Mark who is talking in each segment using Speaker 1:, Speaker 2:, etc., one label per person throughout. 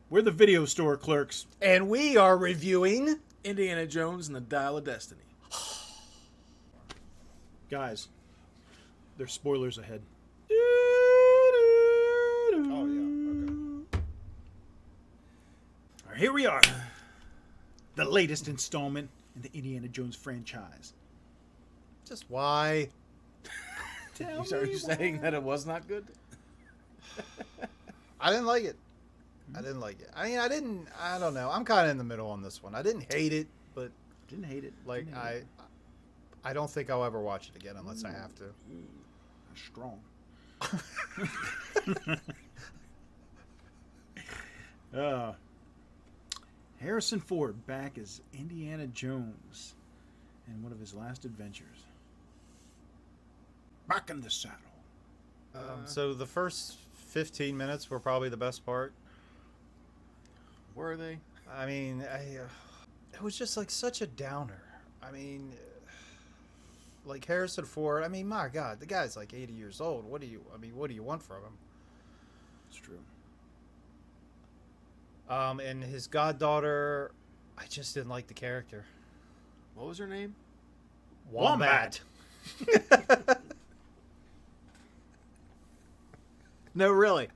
Speaker 1: We're the video store clerks.
Speaker 2: And we are reviewing
Speaker 3: Indiana Jones and the Dial of Destiny.
Speaker 1: Guys, there's spoilers ahead.
Speaker 2: Oh, yeah. Okay.
Speaker 1: All right, here we are. The latest installment in the Indiana Jones franchise.
Speaker 2: Just why?
Speaker 1: Tell
Speaker 3: Are
Speaker 1: me
Speaker 3: you saying that it was not good?
Speaker 2: I didn't like it. I don't know. I'm kind of in the middle on this one. I didn't hate it, but
Speaker 1: Didn't hate it.
Speaker 2: like
Speaker 1: Didn't hate
Speaker 2: I don't think I'll ever watch it again unless I have to.
Speaker 1: Strong. Harrison Ford back as Indiana Jones in one of his last adventures. Back in the saddle.
Speaker 2: So the first 15 minutes were probably the best part.
Speaker 3: Were they?
Speaker 2: I mean, it was just like such a downer. I mean, like Harrison Ford. I mean, my God, the guy's like 80 years old. What do you want from him?
Speaker 1: It's true.
Speaker 2: And his goddaughter, I just didn't like the character.
Speaker 3: What was her name?
Speaker 2: Wombat. No, really.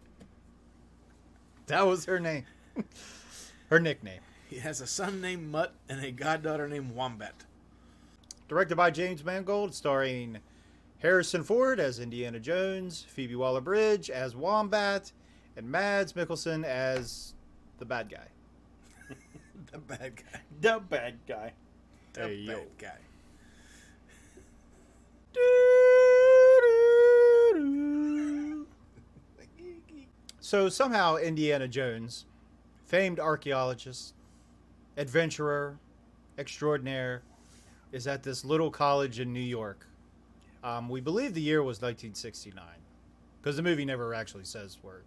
Speaker 2: That was her name. Her nickname.
Speaker 3: He has a son named Mutt and a goddaughter named Wombat.
Speaker 2: Directed by James Mangold, starring Harrison Ford as Indiana Jones, Phoebe Waller-Bridge as Wombat, and Mads Mikkelsen as the bad guy.
Speaker 3: The bad guy.
Speaker 1: The bad guy.
Speaker 3: The
Speaker 2: Hey, yo.
Speaker 3: bad guy.
Speaker 2: So somehow Indiana Jones, famed archaeologist, adventurer, extraordinaire, is at this little college in New York. We believe the year was 1969, because the movie never actually says where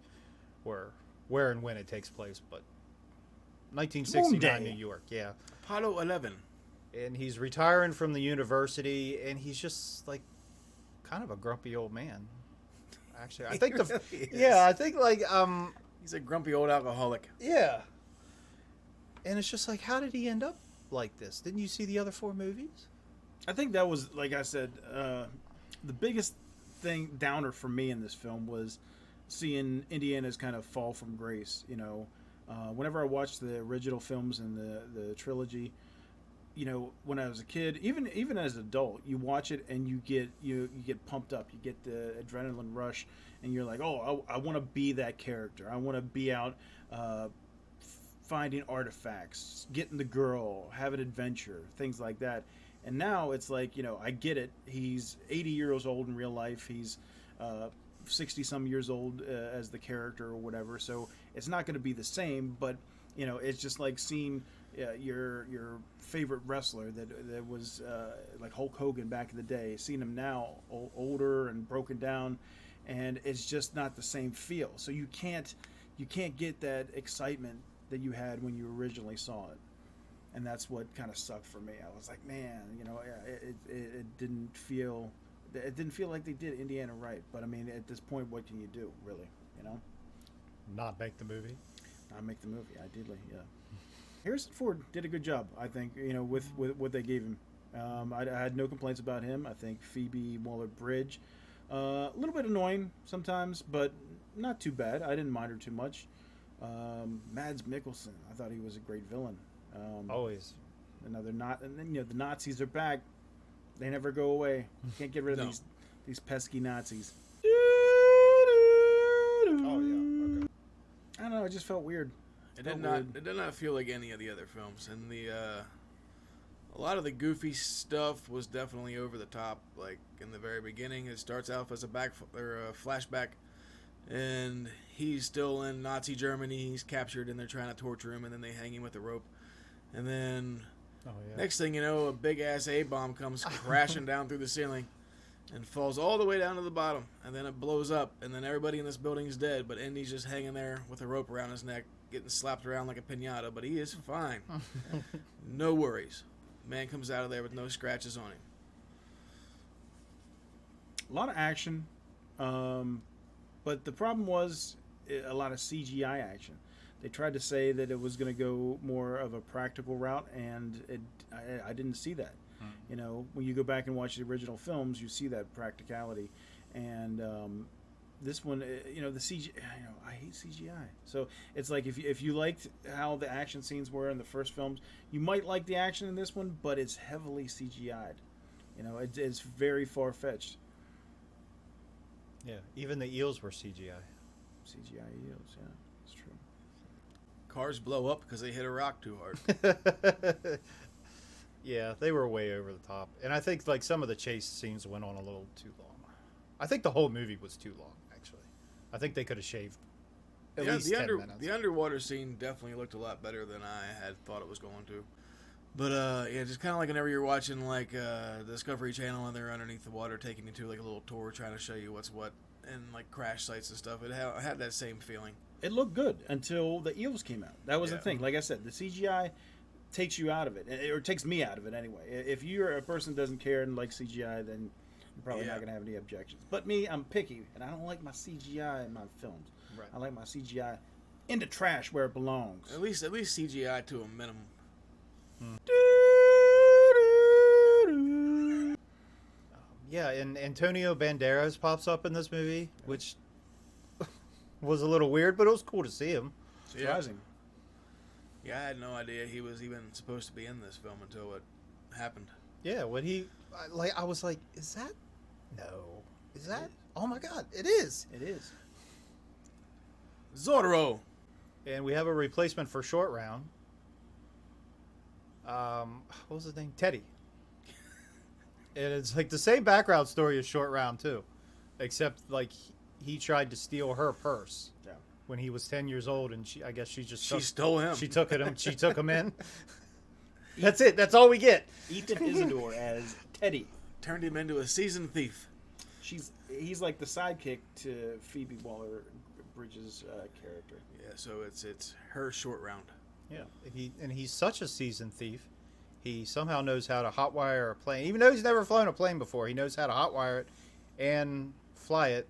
Speaker 2: and when it takes place, but 1969 New York, yeah.
Speaker 3: Apollo 11.
Speaker 2: And he's retiring from the university, and he's just like kind of a grumpy old man. Actually, I think
Speaker 3: He's a grumpy old alcoholic.
Speaker 2: yeah. And it's just like, how did he end up like this? Didn't you see the other 4 movies?
Speaker 1: I think that was, like I said, the biggest thing downer for me in this film was seeing Indiana's kind of fall from grace. You know, whenever I watched the original films and the trilogy, you know, when I was a kid, even as an adult, you watch it and you get pumped up, you get the adrenaline rush, and you're like, oh, I want to be that character. I want to be out finding artifacts, getting the girl, having adventure, things like that. And now it's like, you know, I get it. He's 80 years old in real life. He's 60 some years old as the character or whatever. So it's not going to be the same. But you know, it's just like seeing your favorite wrestler that was like Hulk Hogan back in the day. Seeing him now older and broken down, and it's just not the same feel. So you can't get that excitement that you had when you originally saw it. And that's what kind of sucked for me. I was like, man, you know, it didn't feel like they did Indiana right. But I mean, at this point, what can you do, really? You know,
Speaker 2: Not make the movie.
Speaker 1: not make the movie. Ideally, yeah. Harrison Ford did a good job, I think. You know, with what they gave him. I had no complaints about him. I think Phoebe Waller-Bridge, a little bit annoying sometimes, but not too bad. I didn't mind her too much. Mads Mikkelsen, I thought he was a great villain.
Speaker 2: Always.
Speaker 1: Another not, and then you know the Nazis are back. They never go away. Can't get rid of
Speaker 3: No.
Speaker 1: these pesky Nazis.
Speaker 2: Oh yeah. Okay.
Speaker 1: I don't know. It just felt weird.
Speaker 3: It
Speaker 1: Felt
Speaker 3: did not.
Speaker 1: weird.
Speaker 3: It did not feel like any of the other films, and a lot of the goofy stuff was definitely over the top. Like in the very beginning, it starts off as a flashback, and he's still in Nazi Germany. He's captured, and they're trying to torture him, and then they hang him with a rope, and then
Speaker 2: Oh yeah.
Speaker 3: next thing you know, a big ass A-bomb comes crashing down through the ceiling. And falls all the way down to the bottom, and then it blows up, and then everybody in this building is dead, but Indy's just hanging there with a rope around his neck, getting slapped around like a piñata, but he is fine. No worries. Man comes out of there with no scratches on him.
Speaker 1: A lot of action, but the problem was a lot of CGI action. They tried to say that it was going to go more of a practical route, and I didn't see that. You know, when you go back and watch the original films, you see that practicality, and this one, you know, the CGI. You know, I hate CGI. So it's like if you liked how the action scenes were in the first films, you might like the action in this one, but it's heavily CGI'd. You know, it's very far fetched.
Speaker 2: Yeah, even the eels were CGI.
Speaker 1: CGI eels, yeah, it's true.
Speaker 3: Cars blow up because they hit a rock too hard.
Speaker 2: Yeah, they were way over the top, and I think like some of the chase scenes went on a little too long. I think the whole movie was too long. Actually, I think they could have shaved at least 10 minutes.
Speaker 3: The underwater scene definitely looked a lot better than I had thought it was going to. But yeah, just kind of like whenever you're watching like Discovery Channel and they're underneath the water taking you to like a little tour trying to show you what's what and like crash sites and stuff. It had that same feeling.
Speaker 1: It looked good until the eels came out. That was the thing. Like I said, the CGI takes you out of it, or takes me out of it anyway. If you're a person that doesn't care and likes CGI, then you're probably not going to have any objections. But me, I'm picky, and I don't like my CGI in my films.
Speaker 2: Right.
Speaker 1: I like my CGI in the trash where it belongs.
Speaker 3: At least CGI to a minimum.
Speaker 2: Yeah, and Antonio Banderas pops up in this movie, which was a little weird, but it was cool to see him.
Speaker 1: Surprising.
Speaker 3: Yeah, I had no idea he was even supposed to be in this film until it happened.
Speaker 2: Yeah, when I was like, is that? No. Is that? Oh my God, it is.
Speaker 1: It is.
Speaker 3: Zorro.
Speaker 2: And we have a replacement for Short Round. What was his name? Teddy. And it's like the same background story as Short Round too, except like he tried to steal her purse when he was 10 years old, and I guess she
Speaker 3: stole him.
Speaker 2: She took him. She took him in. That's it. That's all we get.
Speaker 1: Ethan Isidore as Teddy.
Speaker 3: Turned him into a seasoned thief.
Speaker 1: He's like the sidekick to Phoebe Waller-Bridge's character.
Speaker 3: Yeah, so it's her Short Round.
Speaker 2: Yeah, he's such a seasoned thief. He somehow knows how to hotwire a plane, even though he's never flown a plane before. He knows how to hotwire it and fly it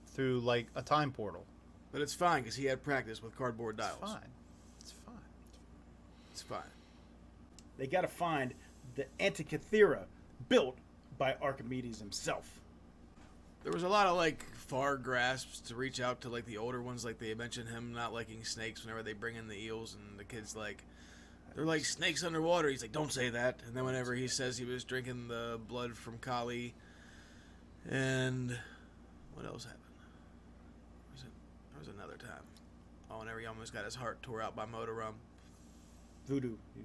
Speaker 2: through like a time portal.
Speaker 3: But it's fine because he had practice with cardboard dials.
Speaker 2: It's fine.
Speaker 3: It's fine.
Speaker 1: They got to find the Antikythera built by Archimedes himself.
Speaker 3: There was a lot of like far grasps to reach out to like the older ones. Like they mentioned him not liking snakes whenever they bring in the eels, and the kid's like, they're like snakes underwater. He's like, don't say that. And then whenever he says he was drinking the blood from Kali, and what else happened? There was another time. Oh, whenever he almost got his heart tore out by motor rum.
Speaker 1: Voodoo.
Speaker 2: He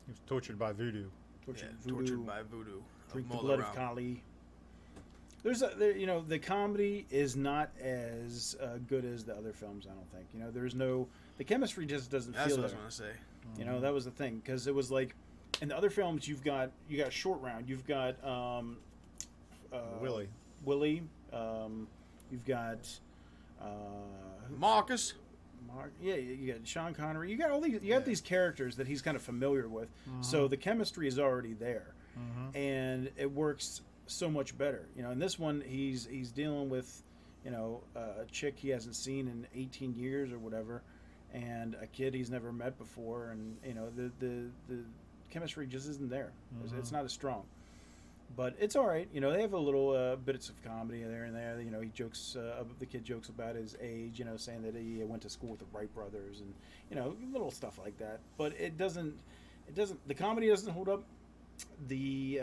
Speaker 2: was tortured by voodoo.
Speaker 3: Tortured by voodoo.
Speaker 1: Drink the blood of Kali. The comedy is not as good as the other films. I don't think. The chemistry just doesn't feel there.
Speaker 3: That's what I was going to say.
Speaker 1: That was the thing, because it was like in the other films you got Short Round, you've got
Speaker 2: Willie,
Speaker 1: you've got
Speaker 3: Marcus.
Speaker 1: You got Sean Connery. You got all these. You got these characters that he's kind of familiar with, so the chemistry is already there, and it works so much better. In this one, he's dealing with, a chick he hasn't seen in 18 years or whatever, and a kid he's never met before, and the chemistry just isn't there. It's not as strong, but it's all right. They have a little bits of comedy there and there. He jokes. The kid jokes about his age. Saying that he went to school with the Wright brothers, and little stuff like that. But it doesn't. The comedy doesn't hold up. The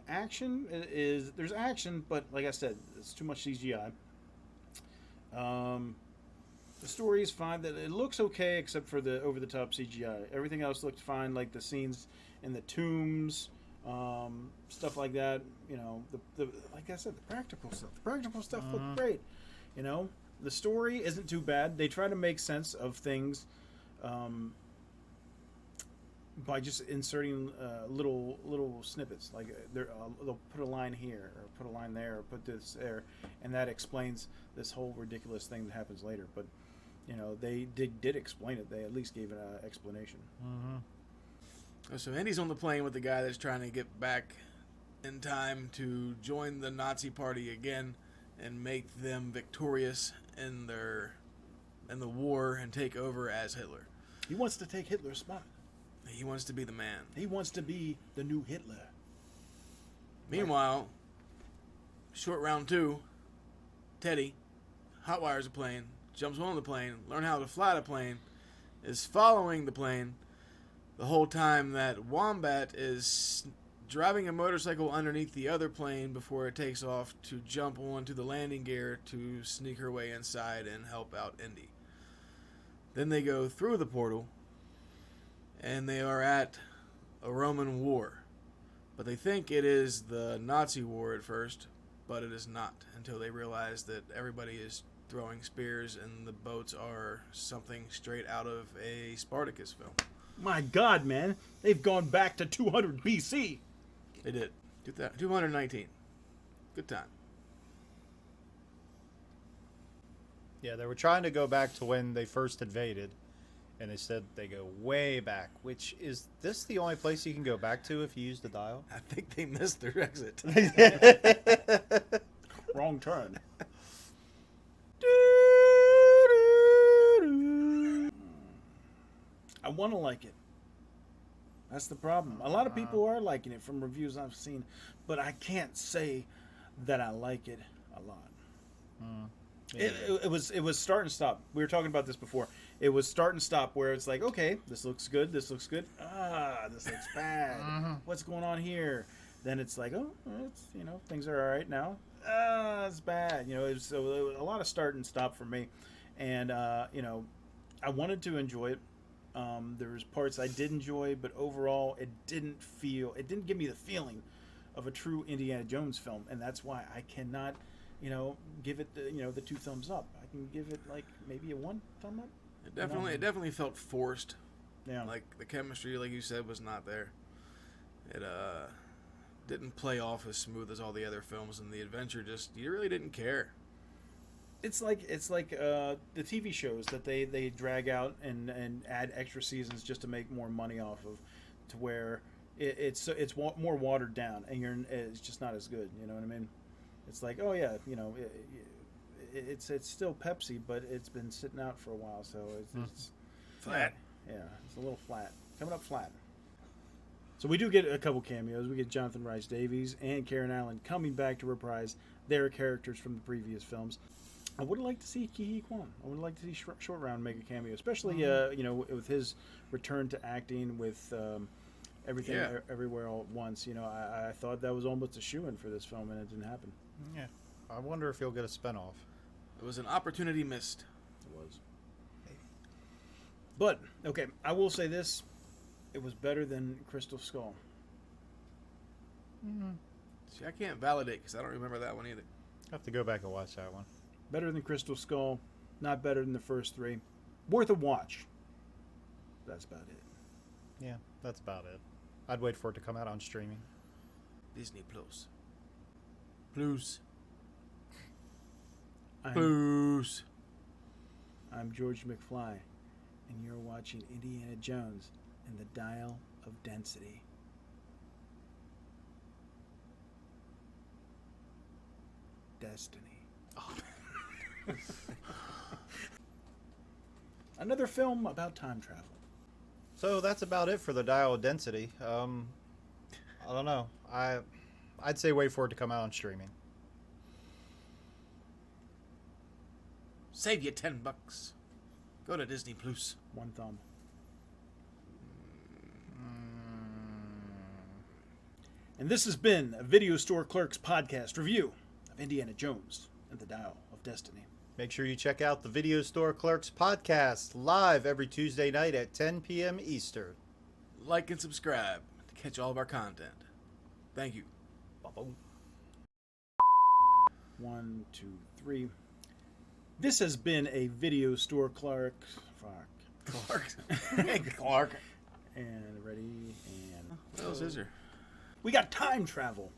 Speaker 1: action is there's action, but like I said, it's too much CGI. The story is fine. That it looks okay, except for the over the top CGI. Everything else looked fine, like the scenes in the tombs, stuff like that. Like I said, the practical stuff. The practical stuff looked great. The story isn't too bad. They try to make sense of things by just inserting little snippets. Like they'll put a line here, or put a line there, or put this there, and that explains this whole ridiculous thing that happens later. But they did explain it. They at least gave an explanation.
Speaker 3: So Andy's on the plane with the guy that's trying to get back in time to join the Nazi party again and make them victorious in their in the war and take over as Hitler.
Speaker 1: He wants to take Hitler's spot.
Speaker 3: He wants to be the man.
Speaker 1: He wants to be the new Hitler.
Speaker 3: Meanwhile, short round 2, Teddy hotwires a plane, jumps on the plane, learn how to fly the plane, is following the plane the whole time that Wombat is driving a motorcycle underneath the other plane before it takes off to jump onto the landing gear to sneak her way inside and help out Indy. Then they go through the portal and they are at a Roman war. But they think it is the Nazi war at first, but it is not until they realize that everybody is throwing spears and the boats are something straight out of a Spartacus film.
Speaker 1: My God, man. They've gone back to 200 BC.
Speaker 3: They did. 219. Good time.
Speaker 2: Yeah, they were trying to go back to when they first invaded, and they said they go way back, which is this the only place you can go back to if you use the dial?
Speaker 3: I think they missed their exit.
Speaker 1: Wrong turn. I want to like it. That's the problem. A lot of people are liking it from reviews I've seen, but I can't say that I like it a lot.
Speaker 2: Yeah.
Speaker 1: It was start and stop. We were talking about this before. It was start and stop where it's like, okay, this looks good, this looks good. This looks bad. What's going on here? Then it's like, oh, it's things are all right now. It's bad. It was a lot of start and stop for me, and I wanted to enjoy it. There was parts I did enjoy, but overall, it didn't give me the feeling of a true Indiana Jones film, and that's why I cannot, give it the 2 thumbs up. I can give it like maybe a 1 thumb up.
Speaker 3: It definitely felt forced.
Speaker 1: Yeah.
Speaker 3: Like the chemistry, like you said, was not there. It didn't play off as smooth as all the other films, and the adventure you really didn't care.
Speaker 1: It's like the TV shows that they drag out and add extra seasons just to make more money off of, to where it's more watered down and it's just not as good. You know what I mean? It's like, oh yeah, it's still Pepsi, but it's been sitting out for a while, so it's
Speaker 3: flat.
Speaker 1: Yeah, it's a little flat, coming up flat. So we do get a couple cameos. We get Jonathan Rhys Davies and Karen Allen coming back to reprise their characters from the previous films. I would like to see Ki-hee Kwan. I would like to see Short Round make a cameo, especially with his return to acting with everything everywhere all at once. I thought that was almost a shoo-in for this film, and it didn't happen.
Speaker 2: Yeah, I wonder if he'll get a spinoff.
Speaker 3: It was an opportunity missed.
Speaker 1: It was. But okay, I will say this: it was better than Crystal Skull.
Speaker 3: See, I can't validate because I don't remember that one either.
Speaker 2: I have to go back and watch that one.
Speaker 1: Better than Crystal Skull, not better than the first 3. Worth a watch. That's about it.
Speaker 2: Yeah, that's about it. I'd wait for it to come out on streaming.
Speaker 3: Disney Plus. Plus.
Speaker 1: I'm George McFly, and you're watching Indiana Jones and the Dial of Density. Destiny. Another film about time travel.
Speaker 2: So that's about it for the Dial of Density. I don't know. I'd say wait for it to come out on streaming.
Speaker 3: Save you $10. Go to Disney Plus.
Speaker 1: 1 thumb. And this has been a Video Store Clerks Podcast review of Indiana Jones and the Dial of Destiny.
Speaker 2: Make sure you check out the Video Store Clerks Podcast live every Tuesday night at 10 p.m. Eastern.
Speaker 3: Like and subscribe to catch all of our content. Thank you.
Speaker 1: 1, 2, 3. This has been a Video Store Clark.
Speaker 3: Clark.
Speaker 1: And ready, and...
Speaker 3: What else is there?
Speaker 1: We got time travel.